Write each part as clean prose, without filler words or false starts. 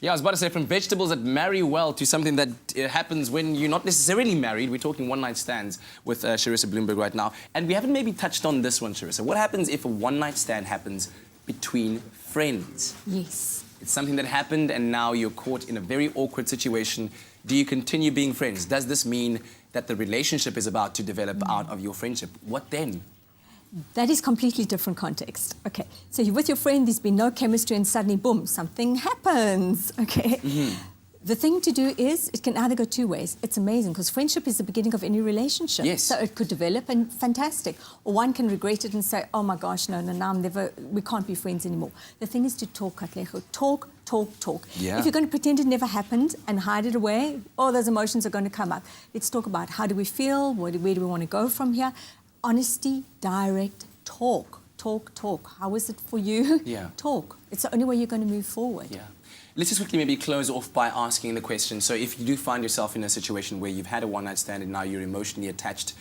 Yeah, I was about to say, from vegetables that marry well to something that happens when you're not necessarily married. We're talking one-night stands with Charissa Bloomberg right now. And we haven't maybe touched on this one, Charissa. What happens if a one-night stand happens between friends? Yes. It's something that happened and now you're caught in a very awkward situation. Do you continue being friends? Does this mean that the relationship is about to develop out of your friendship? What then? That is completely different context. Okay, so you're with your friend, there's been no chemistry, and suddenly, boom, something happens, okay? The thing to do is, it can either go two ways. It's amazing, because friendship is the beginning of any relationship. Yes. So it could develop, and fantastic. Or one can regret it and say, oh my gosh, no, now we can't be friends anymore. The thing is to talk, Katlego. Talk. Yeah. If you're going to pretend it never happened and hide it away, all those emotions are going to come up. Let's talk about how do we feel, where do we want to go from here? Honesty, direct, talk. How is it for you? Yeah. Talk. It's the only way you're going to move forward. Yeah. Let's just quickly maybe close off by asking the question. So if you do find yourself in a situation where you've had a one-night stand and now you're emotionally attached,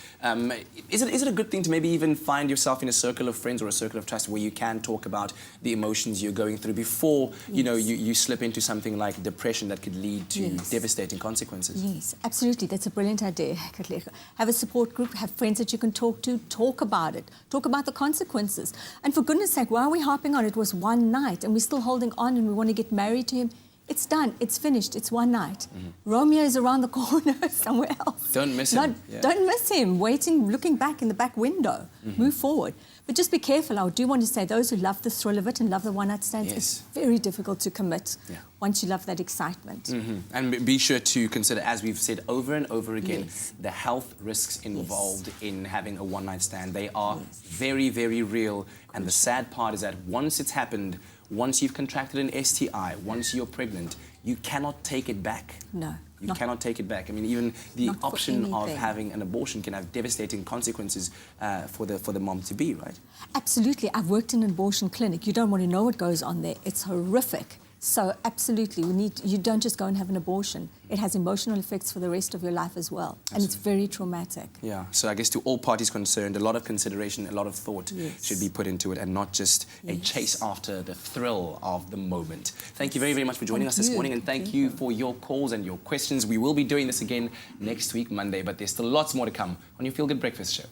is it a good thing to maybe even find yourself in a circle of friends or a circle of trust where you can talk about the emotions you're going through before, you know, you slip into something like depression that could lead to devastating consequences? Yes, absolutely. That's a brilliant idea, Katlego. Have a support group, have friends that you can talk to, talk about it, talk about the consequences. And for goodness sake, why are we harping on it? It was one night and we're still holding on and we want to get married to him? It's done. It's finished. It's one night. Romeo is around the corner somewhere else. Don't miss him. Don't miss him. Waiting, looking back in the back window. Move forward. But just be careful. I do want to say those who love the thrill of it and love the one-night stands, it's very difficult to commit once you love that excitement. And be sure to consider, as we've said over and over again, the health risks involved in having a one-night stand. They are very, very real. And the sad part is that once it's happened, once you've contracted an STI, once you're pregnant, you cannot take it back. No. You cannot take it back. I mean, even the option of having an abortion can have devastating consequences for the mom-to-be, right? Absolutely. I've worked in an abortion clinic. You don't want to know what goes on there. It's horrific. So absolutely, you don't just go and have an abortion. It has emotional effects for the rest of your life as well. Absolutely. And it's very traumatic. Yeah, so I guess to all parties concerned, a lot of consideration, a lot of thought should be put into it and not just a chase after the thrill of the moment. Thank you very, very much for joining us this morning, and thank you for your calls and your questions. We will be doing this again next week, Monday, but there's still lots more to come on your Feel Good Breakfast Show.